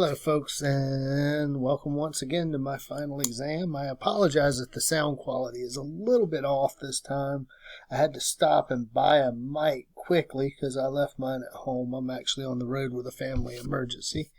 Hello, folks, and welcome once again to my final exam. I apologize if the sound quality is a little bit off this time. I had to stop and buy a mic quickly because I left mine at home. I'm actually on the road with a family emergency.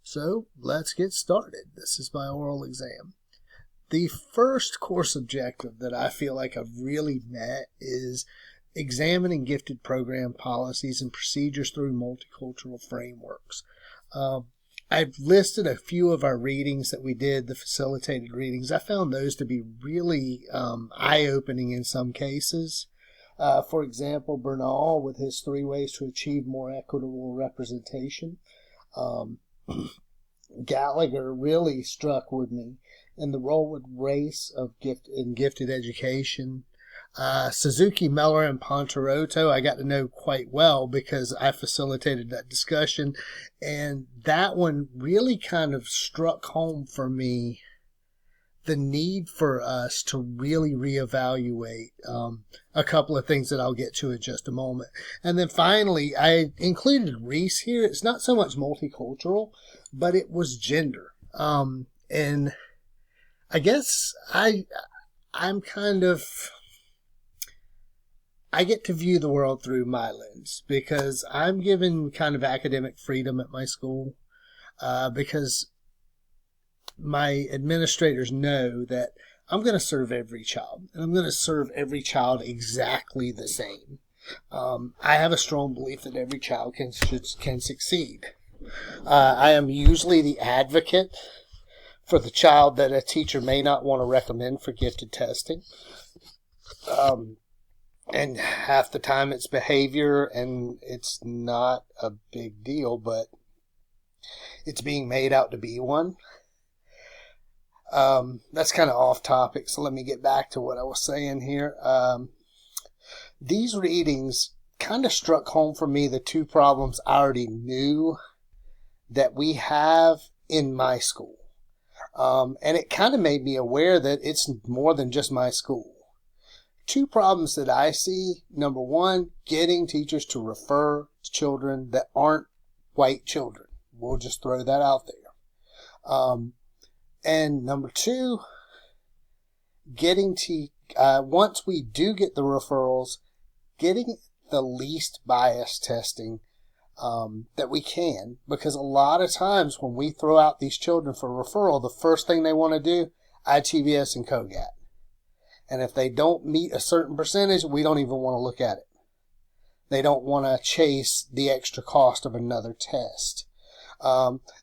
So let's get started. This is my oral exam. The first course objective that I feel like I've really met is examining gifted program policies and procedures through multicultural frameworks. I've listed a few of our readings that we did, the facilitated readings. I found those to be really eye-opening in some cases. For example, Bernal with his 3 ways to achieve more equitable representation. Gallagher really struck with me in the role with race of gifted education. Suzuki, Meller, and Ponteroto I got to know quite well because I facilitated that discussion, and that one really kind of struck home for me the need for us to really reevaluate a couple of things that I'll get to in just a moment. And then finally, I included Reese here. It's not so much multicultural, but it was gender. And I guess I'm kind of... I get to view the world through my lens because I'm given kind of academic freedom at my school because my administrators know that I'm going to serve every child, and I'm going to serve every child exactly the same. I have a strong belief that every child can succeed. I am usually the advocate for the child that a teacher may not want to recommend for gifted testing. And half the time it's behavior, and it's not a big deal, but it's being made out to be one. That's kind of off topic, so let me get back to what I was saying here. These readings kind of struck home for me the 2 problems I already knew that we have in my school. And it kind of made me aware that it's more than just my school. 2 problems that I see. Number 1, getting teachers to refer to children that aren't white children. We'll just throw that out there. And number 2, once we do get the referrals, getting the least biased testing that we can. Because a lot of times when we throw out these children for referral, the first thing they want to do, ITBS and COGAT. And if they don't meet a certain percentage, we don't even want to look at it. They don't want to chase the extra cost of another test.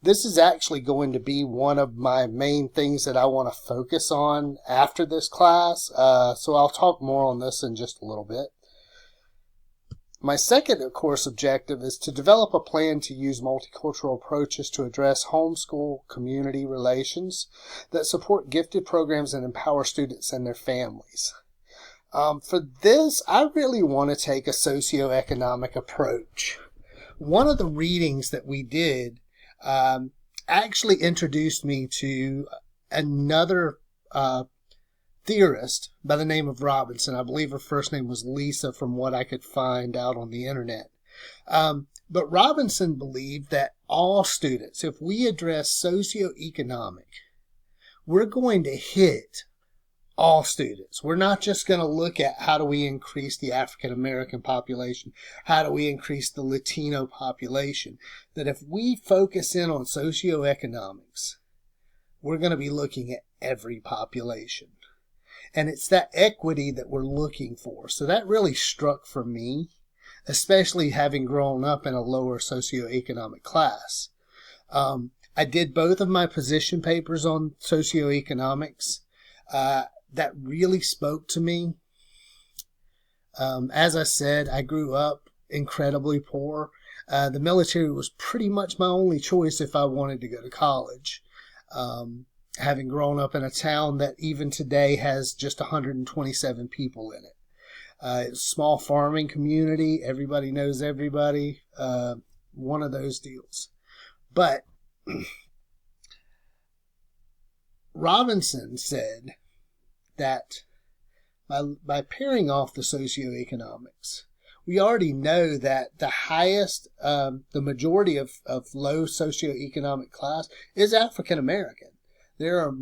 This is actually going to be one of my main things that I want to focus on after this class. So I'll talk more on this in just a little bit. My second course objective is to develop a plan to use multicultural approaches to address homeschool community relations that support gifted programs and empower students and their families. For this, I really want to take a socioeconomic approach. One of the readings that we did actually introduced me to another theorist by the name of Robinson. I believe her first name was Lisa from what I could find out on the internet. But Robinson believed that all students, if we address socioeconomic, we're going to hit all students. We're not just going to look at how do we increase the African American population, how do we increase the Latino population. That if we focus in on socioeconomics, we're going to be looking at every population. And it's that equity that we're looking for. So that really struck for me, especially having grown up in a lower socioeconomic class. I did both of my position papers on socioeconomics. That really spoke to me. As I said, I grew up incredibly poor. The military was pretty much my only choice if I wanted to go to college. Having grown up in a town that even today has just 127 people in it. It's a small farming community. Everybody knows everybody. One of those deals. But Robinson said that by pairing off the socioeconomics, we already know that the highest, the majority of low socioeconomic class is African American. There are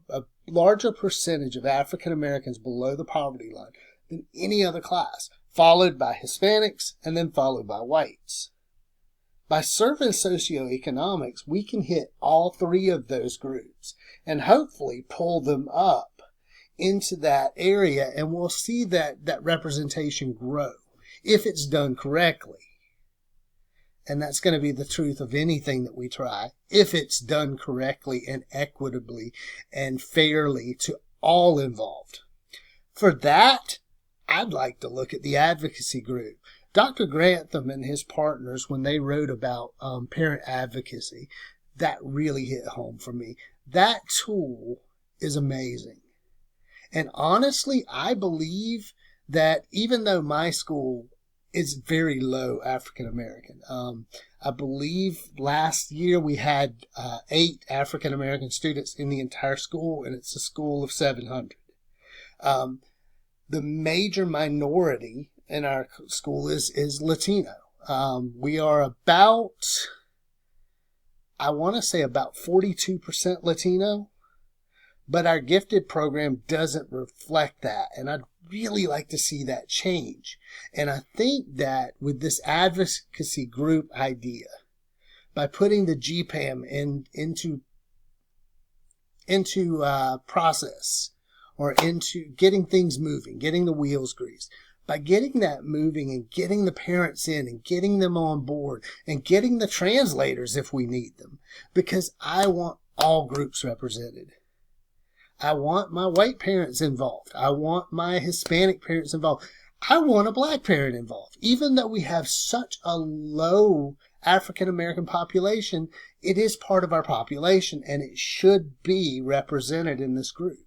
a larger percentage of African Americans below the poverty line than any other class, followed by Hispanics and then followed by whites. By serving socioeconomics, we can hit all three of those groups and hopefully pull them up into that area, and we'll see that representation grow if it's done correctly. And that's going to be the truth of anything that we try, if it's done correctly and equitably and fairly to all involved. For that, I'd like to look at the advocacy group. Dr. Grantham and his partners, when they wrote about parent advocacy, that really hit home for me. That tool is amazing. And honestly, I believe that even though my school is very low African American, I believe last year we had 8 African American students in the entire school, and it's a school of 700. The major minority in our school is Latino. We are about, I want to say about 42% Latino, but our gifted program doesn't reflect that. And I'd really like to see that change. And I think that with this advocacy group idea, by putting the GPAM into process, or into getting things moving, getting the wheels greased, by getting that moving and getting the parents in and getting them on board and getting the translators if we need them, because I want all groups represented. I want my white parents involved. I want my Hispanic parents involved. I want a black parent involved. Even though we have such a low African American population, it is part of our population and it should be represented in this group.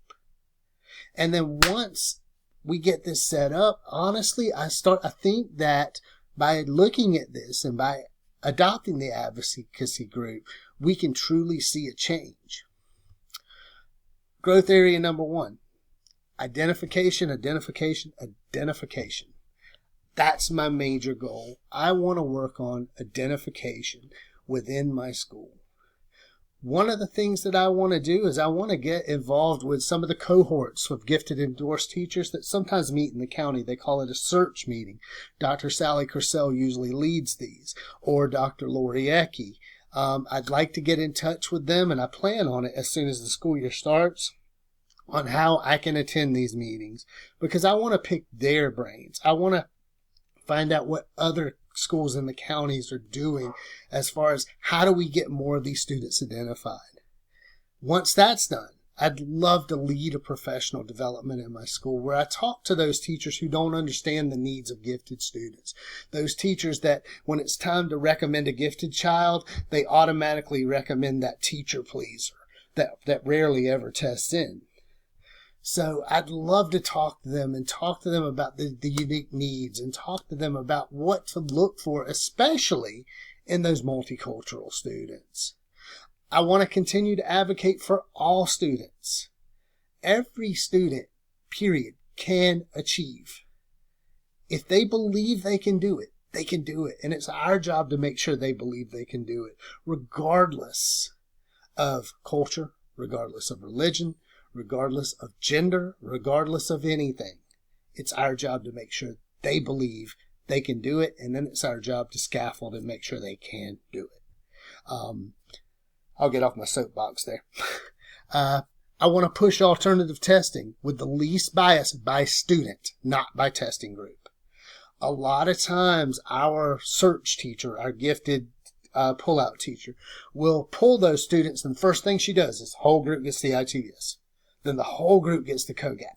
And then once we get this set up, honestly, I think that by looking at this and by adopting the advocacy group, we can truly see a change. Growth area number 1, identification. That's my major goal. I want to work on identification within my school. One of the things that I want to do is I want to get involved with some of the cohorts of gifted endorsed teachers that sometimes meet in the county. They call it a search meeting. Dr. Sally Cursell usually leads these, or Dr. Lori Ecke. I'd like to get in touch with them, and I plan on it as soon as the school year starts, on how I can attend these meetings, because I want to pick their brains. I want to find out what other schools in the counties are doing as far as how do we get more of these students identified. Once that's done, I'd love to lead a professional development in my school where I talk to those teachers who don't understand the needs of gifted students. Those teachers that when it's time to recommend a gifted child, they automatically recommend that teacher pleaser that rarely ever tests in. So I'd love to talk to them and talk to them about the unique needs and talk to them about what to look for, especially in those multicultural students. I want to continue to advocate for all students. Every student, period, can achieve. If they believe they can do it, they can do it. And it's our job to make sure they believe they can do it, regardless of culture, regardless of religion, regardless of gender, regardless of anything. It's our job to make sure they believe they can do it, and then it's our job to scaffold and make sure they can do it. I'll get off my soapbox there. I want to push alternative testing with the least bias by student, not by testing group. A lot of times our search teacher, our gifted pull-out teacher, will pull those students, and the first thing she does is the whole group gets the ITS. Then the whole group gets the COGAT.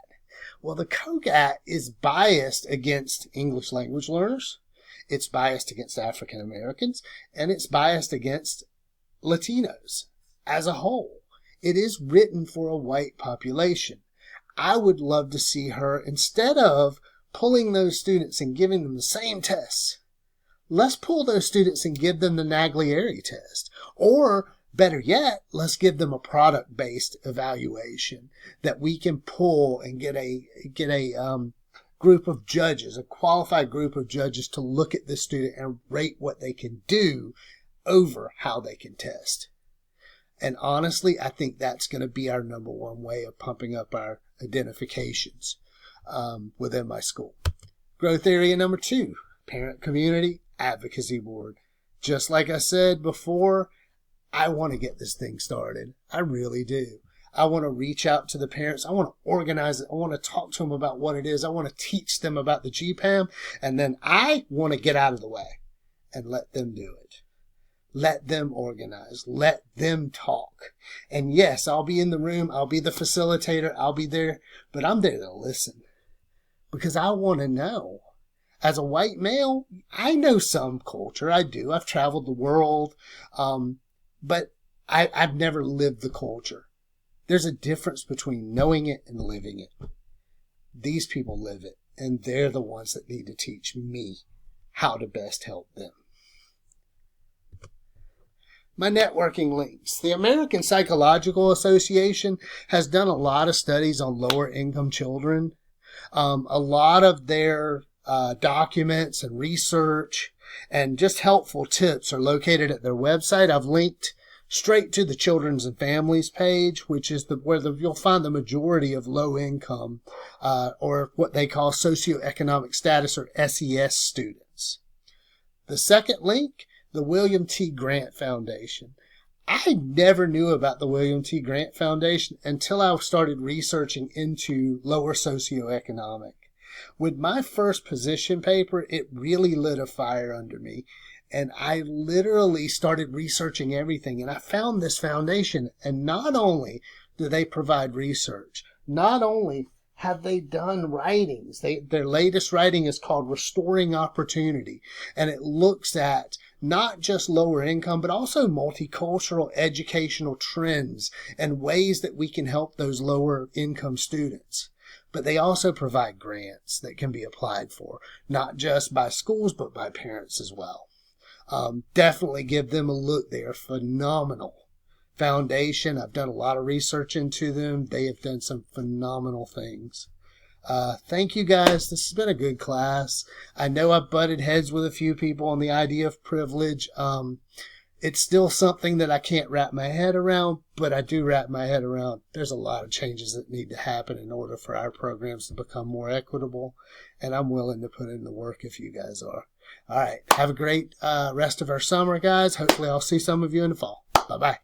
Well, the COGAT is biased against English language learners. It's biased against African Americans, and it's biased against Latinos as a whole. It is written for a white population. I would love to see her, instead of pulling those students and giving them the same tests, let's pull those students and give them the Naglieri test. Or better yet, let's give them a product-based evaluation that we can pull and get a group of judges, a qualified group of judges to look at this student and rate what they can do over how they can test. And honestly, I think that's going to be our number one way of pumping up our identifications within my school. Growth area number 2, Parent Community Advocacy Board. Just like I said before, I want to get this thing started. I really do. I want to reach out to the parents. I want to organize it. I want to talk to them about what it is. I want to teach them about the GPAM. And then I want to get out of the way and let them do it. Let them organize. Let them talk. And yes, I'll be in the room. I'll be the facilitator. I'll be there. But I'm there to listen because I want to know. As a white male, I know some culture. I do. I've traveled the world. But I've never lived the culture. There's a difference between knowing it and living it. These people live it, and they're the ones that need to teach me how to best help them. My networking links. The American Psychological Association has done a lot of studies on lower income children. A lot of their documents and research and just helpful tips are located at their website. I've linked straight to the Children's and Families page, which is where you'll find the majority of low income or what they call socioeconomic status or SES students. The second link, the William T. Grant Foundation. I never knew about the William T. Grant Foundation until I started researching into lower socioeconomic. With my first position paper, it really lit a fire under me. And I literally started researching everything. And I found this foundation. And not only do they provide research, not only have they done writings. Their latest writing is called Restoring Opportunity. And it looks at not just lower income, but also multicultural educational trends and ways that we can help those lower income students. But they also provide grants that can be applied for, not just by schools, but by parents as well. Definitely give them a look. They are phenomenal foundation. I've done a lot of research into them. They have done some phenomenal things. Thank you guys. This has been a good class. I know I butted heads with a few people on the idea of privilege. It's still something that I can't wrap my head around, but I do wrap my head around. There's a lot of changes that need to happen in order for our programs to become more equitable, and I'm willing to put in the work if you guys are. All right. Have a great rest of our summer, guys. Hopefully I'll see some of you in the fall. Bye-bye.